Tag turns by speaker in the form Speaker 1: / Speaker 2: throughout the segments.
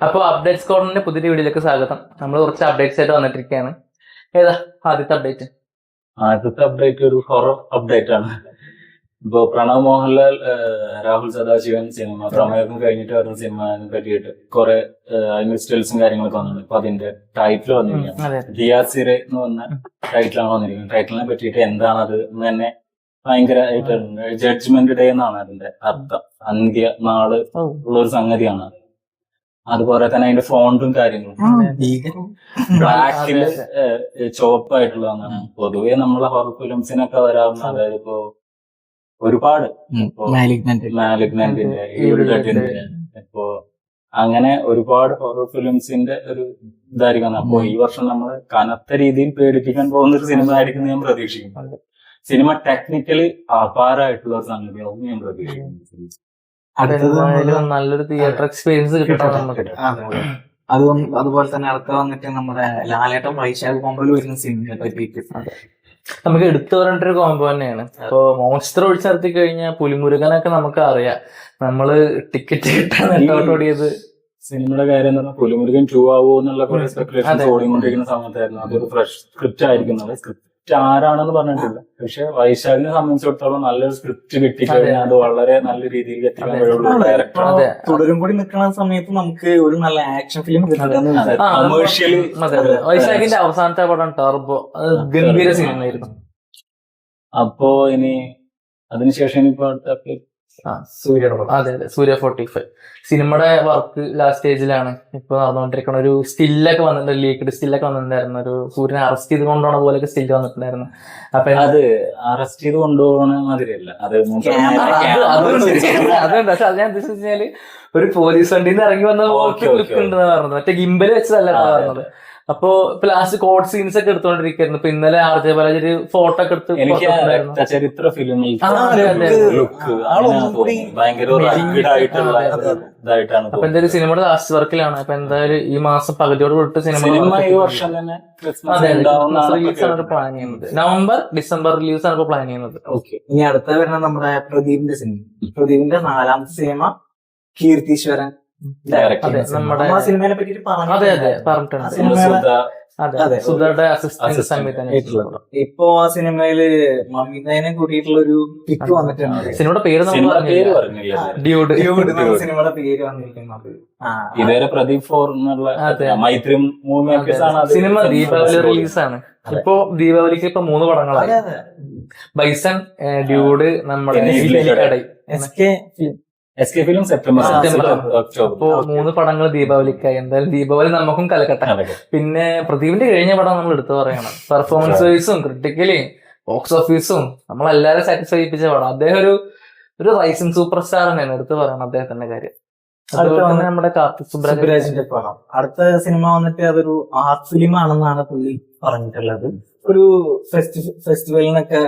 Speaker 1: അപ്പോൾ അപ്ഡേറ്റ് സ്ക്വാഡിന്റെ പുതിയ വീഡിയോയിലേക്ക് സ്വാഗതം. നമ്മൾ കുറച്ച് അപ്ഡേറ്റ്സ് ആയിട്ട് വന്നിട്ടിരിക്കുകയാണ്. ഏതാ ആദ്യത്തെ അപ്ഡേറ്റ്?
Speaker 2: ആദ്യത്തെ അപ്ഡേറ്റ് ഒരു ഹൊറർ അപ്ഡേറ്റ് ആണ്. ഇപ്പൊ പ്രണവ് മോഹൻലാൽ, രാഹുൽ സദാശിവൻ സിനിമ പ്രമേയം കഴിഞ്ഞിട്ട് വരുന്ന സിനിമയെ പറ്റിയിട്ട് കുറെ സ്റ്റിൽസും കാര്യങ്ങളൊക്കെ വന്നിട്ടുണ്ട്. അപ്പൊ അതിന്റെ ടൈറ്റിൽ വന്നിരിക്കുകയാണ് ദിയാ സിറെ എന്ന് പറഞ്ഞ ടൈറ്റിലാണ് വന്നിരിക്കുന്നത്. ടൈറ്റിലിനെ പറ്റിയിട്ട് എന്താണത് എന്ന് തന്നെ ഭയങ്കരമായിട്ട് ജഡ്ജ്മെന്റ് ഡേ എന്നാണ് അതിന്റെ അർത്ഥം. അന്ത്യ നാള് ഉള്ളൊരു സംഗതിയാണ്. അതുപോലെ തന്നെ അതിന്റെ ഫോണ്ടും കാര്യങ്ങളും ബ്ലാക്കില് ചുവപ്പായിട്ടുള്ളതാണ്. പൊതുവെ നമ്മളെ ഹൊറർ ഫിലിംസിനൊക്കെ വരാവുന്ന, അതായത് ഇപ്പോ ഒരുപാട് മാലിഗ്നന്റിന്റെ ഇപ്പോ അങ്ങനെ ഒരുപാട് ഹൊറർ ഫിലിംസിന്റെ ഒരു ഇതായിരിക്കണം. അപ്പോ ഈ വർഷം നമ്മൾ കനത്ത രീതിയിൽ പേടിപ്പിക്കാൻ പോകുന്ന ഒരു സിനിമ ആയിരിക്കും ഞാൻ പ്രതീക്ഷിക്കുന്നു. സിനിമ ടെക്നിക്കലി അപാരമായിട്ടുള്ള ഒരു സംഗതിയാവും ഞാൻ പ്രതീക്ഷിക്കുന്നു.
Speaker 1: നല്ലൊരു തിയേറ്റർ എക്സ്പീരിയൻസ് കിട്ടണം നമുക്ക്.
Speaker 3: അതുപോലെ തന്നെ അടുത്ത വന്നിട്ട് നമ്മുടെ ലാലേട്ടൻ വൈശാഖ് കോമ്പോയിൽ വരുന്ന സിനിമയെ പറ്റിയിട്ട്
Speaker 1: നമുക്ക് എടുത്തു പറയേണ്ട ഒരു കോമ്പോ തന്നെയാണ്. ഇപ്പൊ മോൺസ്റ്റർ ഒഴിച്ചു നിർത്തി കഴിഞ്ഞാൽ പുലിമുരുകനൊക്കെ നമുക്ക് അറിയാം. നമ്മള് ടിക്കറ്റ് കിട്ടാൻ ഓടിയത്
Speaker 2: സിനിമയുടെ കാര്യം എന്ന് പറഞ്ഞാൽ പുലിമുരുകൻ 2 ആവോ എന്നുള്ള കുറെ സ്പെക്കുലേഷൻസ് ഓടിക്കൊണ്ടിരിക്കുന്ന സമയത്തായിരുന്നു. അതൊരു ഫ്രഷ് സ്ക്രിപ്റ്റ് ആയിരിക്കുന്നത്. സ്ക്രിപ്റ്റ് ആരാണെന്ന് പറഞ്ഞിട്ടില്ല. പക്ഷെ വൈശാഖിനെ സംബന്ധിച്ചിടത്തോളം നല്ലൊരു സ്ക്രിപ്റ്റ് കിട്ടിക്കഴിഞ്ഞാൽ അത് വളരെ നല്ല രീതിയിൽ എത്തിക്കാൻ കഴിവുള്ള ഡയറക്ടർ.
Speaker 3: തുടരും കൂടി നിൽക്കുന്ന സമയത്ത് നമുക്ക് ഒരു നല്ല ആക്ഷൻ ഫിലിം
Speaker 2: കമേഴ്ഷ്യലി.
Speaker 1: വൈശാഖിന്റെ അവസാനത്തെ പടം ടർബോ, അത് ഗംഭീര സിനിമയായിരുന്നു.
Speaker 2: അപ്പോ ഇനി അതിനുശേഷം ഇനിയിപ്പോ
Speaker 1: അതെ 45 സിനിമയുടെ വർക്ക് ലാസ്റ്റ് സ്റ്റേജിലാണ് ഇപ്പൊ നടന്നുകൊണ്ടിരിക്കുന്ന. ഒരു സ്റ്റില്ലൊക്കെ വന്നിട്ടുണ്ട്, ലീക്ക്ഡ് സ്റ്റില്ലൊക്കെ വന്നിട്ടുണ്ടായിരുന്നു. ഒരു സൂര്യനെ അറസ്റ്റ് ചെയ്ത് കൊണ്ടുപോകുന്ന പോലെയൊക്കെ സ്റ്റില്ല് വന്നിട്ടുണ്ടായിരുന്നു. അപ്പൊ
Speaker 2: അത് അറസ്റ്റ് ചെയ്ത് കൊണ്ടുപോകുന്ന മാതിരിയല്ല,
Speaker 1: അതുണ്ട്. പക്ഷെ അത് ഞാൻ ഉദ്ദേശിച്ചു കഴിഞ്ഞാല് ഒരു പോലീസ് വണ്ടിയിൽ നിന്ന് ഇറങ്ങി വന്ന ലുക്ക് ഉണ്ടെന്ന് പറഞ്ഞത്. മറ്റേ ഗിംബല് വെച്ചതല്ല പറഞ്ഞത്. അപ്പൊ ഇപ്പൊ ലാസ്റ്റ് കോഡ് സീൻസ് ഒക്കെ എടുത്തോണ്ടിരിക്കുന്നു. ഇപ്പൊ ഇന്നലെ ആർജെ ബാലാജി ഒരു ഫോട്ടോ ഒക്കെ എടുത്ത്
Speaker 2: ചരിത്ര ഫിലിം
Speaker 1: അപ്പൊ എന്തായാലും സിനിമയുടെ ലാസ്റ്റ് വർക്കിലാണ്. അപ്പൊ എന്തായാലും ഈ മാസം പകുതിയോട് വിട്ട് സിനിമ
Speaker 2: ഈ വർഷം തന്നെ
Speaker 1: റിലീസാണ് പ്ലാൻ ചെയ്യുന്നത്. നവംബർ ഡിസംബർ റിലീസാണ് ഇപ്പൊ പ്ലാൻ ചെയ്യുന്നത്.
Speaker 3: ഇനി അടുത്ത വരുന്ന നമ്മുടെ പ്രദീപിന്റെ സിനിമ. പ്രദീപിന്റെ 4ാമത്തെ സിനിമ കീർത്തീശ്വരൻ. സിനിമയെ പറ്റിട്ട് ഇപ്പൊ ആ സിനിമയില് മമിതനെ കൂട്ടിയിട്ടുള്ള ഒരു പിക്ക് വന്നിട്ടുണ്ട്.
Speaker 1: സിനിമയുടെ പേര്
Speaker 3: സിനിമയുടെ പേര് വന്നിരിക്കുന്നത്
Speaker 2: ഇതുവരെ പ്രദീപ് ഫോർ മൈത്രി മൂവി മേക്കേഴ്സാണ്.
Speaker 1: സിനിമ ദീപാവലി റിലീസാണ്. ഇപ്പൊ ദീപാവലിക്ക് ഇപ്പൊ 3 പടങ്ങളായി. ബൈസൺ, ഡ്യൂഡ്, നമ്മുടെ
Speaker 2: എസ്കേ ഫിലിം സെപ്റ്റംബർ.
Speaker 1: അപ്പോ 3 പടങ്ങൾ ദീപാവലിക്കായി. എന്തായാലും ദീപാവലി നമുക്കും കലക്കട്ടെ. പിന്നെ പ്രദീപിന്റെ കഴിഞ്ഞ പടം നമ്മൾ എടുത്തു പറയണം. പെർഫോമൻസ് വൈസും ക്രിട്ടിക്കലി ബോക്സ് ഓഫീസും നമ്മളെല്ലാരും സാറ്റിസ്ഫൈ ചെയ്യിപ്പിച്ച പടം. അദ്ദേഹം ഒരു റൈസിംഗ് സൂപ്പർ സ്റ്റാർ തന്നെയാണ്, എടുത്തു പറയണം അദ്ദേഹത്തിന്റെ കാര്യം. അതുപോലെ തന്നെ നമ്മുടെ കാർത്തിക് സുബ്രാജിന്റെ
Speaker 3: പടം. അടുത്ത സിനിമ വന്നിട്ട് അതൊരു ആർട്ട് ഫിലിം ആണെന്നാണ് പുള്ളി പറഞ്ഞിട്ടുള്ളത്. ഒരു ഫെസ്റ്റിവലിനൊക്കെ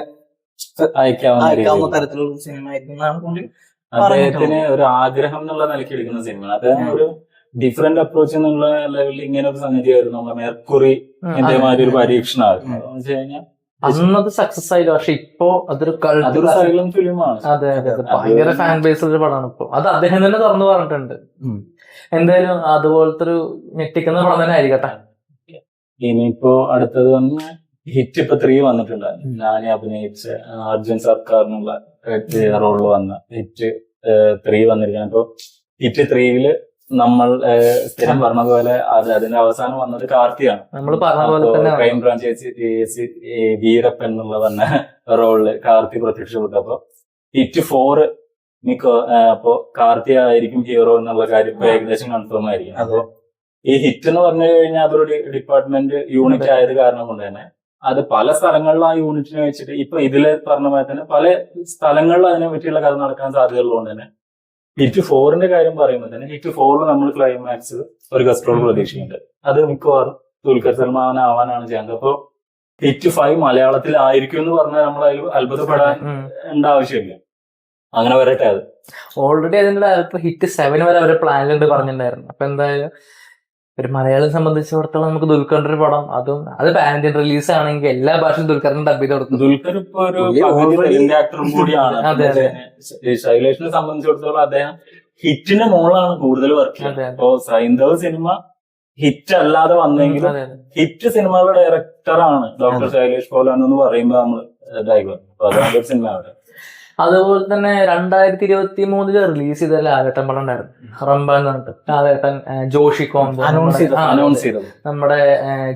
Speaker 3: അയക്കാവുന്ന തരത്തിലുള്ള സിനിമ ആയിരുന്നാണ് പുള്ളി
Speaker 2: അദ്ദേഹത്തിന് ഒരു ആഗ്രഹം എന്നുള്ള നിലയ്ക്ക് എടുക്കുന്ന സിനിമ. അദ്ദേഹം ഒരു ഡിഫറെന്റ് അപ്രോച്ച് എന്നുള്ള ലെവലിൽ ഇങ്ങനെ ഒരു സംഗതിയായിരുന്നു. നമ്മുടെ മെർക്കുറി ഇതേമാതിരി ഒരു പരീക്ഷണമായിരുന്നു. എന്ന് വെച്ച് കഴിഞ്ഞാൽ
Speaker 1: അന്നത് സക്സസ് ആയില്ല. പക്ഷെ ഇപ്പോ അതൊരു
Speaker 2: സൈലന്റ് ഫിലിമാണ്.
Speaker 1: അതെ, ഭയങ്കര ഫാൻ ബേസ് ഉള്ള പടമാണ് ഇപ്പൊ. അത് അദ്ദേഹം തന്നെ തുറന്നു പറഞ്ഞിട്ടുണ്ട്. എന്തായാലും അതുപോലത്തെ ഒരു ഞെട്ടിക്കുന്ന പടം തന്നെ ആയിരിക്കട്ടെ.
Speaker 2: ഇനിയിപ്പോ അടുത്തത് വന്ന് ഹിറ്റ് ഇപ്പൊ 3 വന്നിട്ടുണ്ട്. ഞാൻ അഭിനയിച്ച അർജുൻ സർക്കാരിനുള്ള റോളിൽ വന്ന ഹിറ്റ് 3 വന്നിരിക്കുകയാണ്. ഇപ്പൊ ഹിറ്റ് 3 നമ്മൾ സ്ഥിരം പറഞ്ഞതുപോലെ അതിന്റെ അവസാനം വന്നത് കാർത്തിയാണ്. ക്രൈം ബ്രാഞ്ച് വീരപ്പൻ എന്നുള്ള വന്ന റോളില് കാർത്തി പ്രത്യക്ഷപ്പെട്ടു. അപ്പൊ ഹിറ്റ് 4 അപ്പൊ കാർത്തി ആയിരിക്കും ഹീറോ എന്നുള്ള കാര്യം ഇപ്പൊ ഏകദേശം കൺഫേം ആയിരിക്കും. അപ്പൊ ഈ ഹിറ്റ് എന്ന് പറഞ്ഞു കഴിഞ്ഞാൽ അതൊരു ഡിപ്പാർട്ട്മെന്റ് യൂണിറ്റ് ആയത് കാരണം കൊണ്ട് തന്നെ അത് പല സ്ഥലങ്ങളിലും ആ യൂണിറ്റിനെ വെച്ചിട്ട് ഇപ്പൊ ഇതില് പറഞ്ഞ പോലെ തന്നെ പല സ്ഥലങ്ങളിലും അതിനെ പറ്റിയുള്ള കഥ നടക്കാൻ സാധ്യതയുള്ളതുകൊണ്ട് തന്നെ ഹിറ്റ് 4ന്റെ കാര്യം പറയുമ്പോൾ തന്നെ ഹിറ്റ് 4 നമ്മൾ ക്ലൈമാക്സ് ഒരു ഗസ്റ്റ് റോൾ പ്രതീക്ഷിക്കുന്നുണ്ട്. അത് മിക്കവാറും ദുൽഖർ സൽമാൻ ആവാനാണ് ചെയ്യുന്നത്. അപ്പൊ ഹിറ്റ് 5 മലയാളത്തിലായിരിക്കും എന്ന് പറഞ്ഞാൽ നമ്മൾ അതിൽ അത്ഭുതപ്പെടാൻ ആവശ്യമില്ല. അങ്ങനെ വരട്ടെ. അത്
Speaker 1: ഓൾറെഡി അതിന്റെ ഹിറ്റ് 7 വരെ അവരെ പ്ലാനിലുണ്ട് പറഞ്ഞിട്ടുണ്ടായിരുന്നു. അപ്പൊ എന്തായാലും ഒരു മലയാളം സംബന്ധിച്ചിടത്തോളം നമുക്ക് ദുൽഖറിന്റെ ഒരു പടം, അത് പാൻ ഇന്ത്യൻ റിലീസ് ആണെങ്കിൽ എല്ലാ ഭാഷയും ദുൽഖറിന് ഡബ് ചെയ്ത് കൊടുക്കും.
Speaker 2: ദുൽഖർ ഇപ്പൊ ഒരു ആക്ടറും കൂടിയാണ്. ശൈലേഷിനെ സംബന്ധിച്ചിടത്തോളം അദ്ദേഹം ഹിറ്റിന്റെ മുകളിലാണ് കൂടുതൽ വർക്ക്
Speaker 1: അതെ,
Speaker 2: ചെയ്യുന്നത്.
Speaker 1: അതെ.
Speaker 2: ഇപ്പോ സൈന്ധവ് സിനിമ ഹിറ്റ് അല്ലാതെ വന്നെങ്കിലും
Speaker 1: അതെ, അതെ.
Speaker 2: ഹിറ്റ് സിനിമകളുടെ ഡയറക്ടറാണ് ഡോക്ടർ ശൈലേഷ് പോലാൻ എന്ന് പറയുമ്പോ നമ്മള് ഇതായിക്കോ. അപ്പൊ അത് നല്ലൊരു സിനിമ അവിടെ.
Speaker 1: അതുപോലെ തന്നെ 2023 റിലീസ് ചെയ്ത ലാലേട്ടൻ പടം ഉണ്ടായിരുന്നു, റംബാൻ എന്ന് പറഞ്ഞിട്ട്. ലാലേട്ടൻ, ജോഷി കോംബോ,
Speaker 3: Announce ചെയ്ത-
Speaker 2: അനൗൺസ് ചെയ്തത്.
Speaker 1: നമ്മുടെ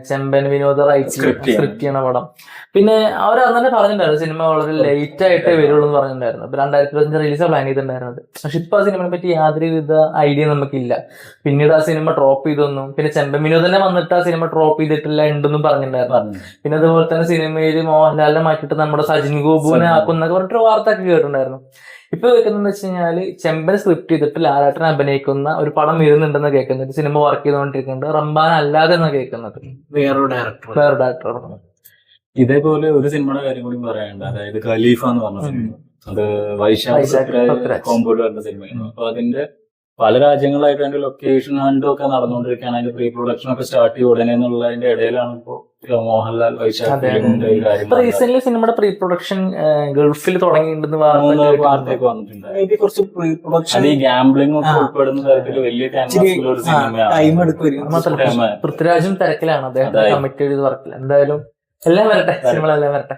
Speaker 1: ചെമ്പൻ വിനോദ
Speaker 2: Script ചെയ്യണം.
Speaker 1: സ്ക്രിപ്റ്റ് ചെയ്യണ പടം. പിന്നെ അവർ അന്ന് തന്നെ പറഞ്ഞിട്ടുണ്ടായിരുന്നു സിനിമ വളരെ ലേറ്റ് ആയിട്ടേ വരുള്ളൂ എന്ന് പറഞ്ഞിട്ടുണ്ടായിരുന്നു. അപ്പൊ 2025 റിലീസ് പ്ലാൻ ചെയ്തിട്ടുണ്ടായിരുന്നത്. പക്ഷെ ഇപ്പൊ ആ സിനിമയെ പറ്റി യാതൊരുവിധ ഐഡിയ നമുക്കില്ല. പിന്നീട് ആ സിനിമ ഡ്രോപ്പ് ചെയ്തൊന്നും, പിന്നെ ചെമ്പൻ വിനോദ് തന്നെ വന്നിട്ട് ആ സിനിമ ഡ്രോപ്പ് ചെയ്തിട്ടില്ല ഉണ്ടെന്നും പറഞ്ഞിട്ടുണ്ടായിരുന്നു. പിന്നെ അതുപോലെ തന്നെ സിനിമയിൽ മോഹൻലാലിനെ മാറ്റിയിട്ട് നമ്മുടെ സജിൻ ഗോപുവിനെ ആക്കുന്നൊക്കെ പറഞ്ഞിട്ട് വാർത്ത ഒക്കെ കേട്ടിട്ടുണ്ടായിരുന്നു. ഇപ്പൊ കേൾക്കുന്നതെന്ന് വെച്ച് കഴിഞ്ഞാല് ചെമ്പൻ സ്ക്രിപ്റ്റ് ചെയ്തിട്ട് ലാലേട്ടൻ അഭിനയിക്കുന്ന ഒരു പടം വരുന്നുണ്ടെന്ന് കേൾക്കുന്നത്, സിനിമ വർക്ക് ചെയ്തുകൊണ്ടിരിക്കുന്നുണ്ട്. റംബാൻ അല്ലാതെ എന്നാ കേൾക്കുന്നത്,
Speaker 3: വേറൊരു ഡയറക്ടർ.
Speaker 1: വേറെ ഡയറക്ടർ.
Speaker 2: ഇതേപോലെ ഒരു സിനിമയുടെ കാര്യം കൂടി പറയാനുണ്ട്. അതായത് ഖലീഫ എന്ന് പറഞ്ഞ സിനിമ, അത്
Speaker 1: വൈശാഖ്
Speaker 2: വൈശാഖ്
Speaker 1: പൃഥ്വിരാജ്.
Speaker 2: കോമ്പോയിൽ വരുന്ന സിനിമയാണ്. അപ്പൊ അതിന്റെ പല രാജ്യങ്ങളായിട്ട് അതിന്റെ ലൊക്കേഷൻ ഹണ്ടും ഒക്കെ നടന്നുകൊണ്ടിരിക്കുകയാണ്. അതിന്റെ പ്രീ പ്രൊഡക്ഷൻ ഒക്കെ സ്റ്റാർട്ട് ചെയ്യും ഉടനെ എന്നുള്ളതിന്റെ ഇടയിലാണ് ഇപ്പോ മോഹൻലാൽ വൈശാഖ്
Speaker 1: അതെ, അതെ.
Speaker 2: ഫിലിമിന്റെ ഈ
Speaker 1: ഇപ്പൊ
Speaker 2: കാര്യങ്ങൾ
Speaker 1: റീസെന്റ് സിനിമയുടെ പ്രീ പ്രൊഡക്ഷൻ ഗൾഫിൽ തുടങ്ങിയിട്ടുണ്ടെന്ന് വാർത്ത കേട്ടിട്ടുണ്ട്.
Speaker 2: വാർത്തയൊക്കെ വന്നിട്ടുണ്ട്.
Speaker 3: മേ ബി കുറച്ച് പ്രൊഡക്ഷൻ
Speaker 2: അത് ഈ ഗാംബ്ലിംഗ് ഒക്കെ
Speaker 3: ആ.
Speaker 2: ഉൾപ്പെടുന്ന തരത്തിൽ വലിയ
Speaker 3: ഇച്ചിരി
Speaker 2: ക്യാൻവാസിലുള്ള ഒരു സിനിമയാണ്.
Speaker 3: ടൈം എടുക്കും.
Speaker 1: മാത്രമല്ല പൃഥ്വിരാജും തിരക്കിലാണ്, അദ്ദേഹം
Speaker 2: അതായത്.
Speaker 1: കമ്മിറ്റ് ചെയ്ത് വർക്കില്ല. എന്തായാലും എല്ലാം വരട്ടെ, സിനിമകളെല്ലാം വരട്ടെ.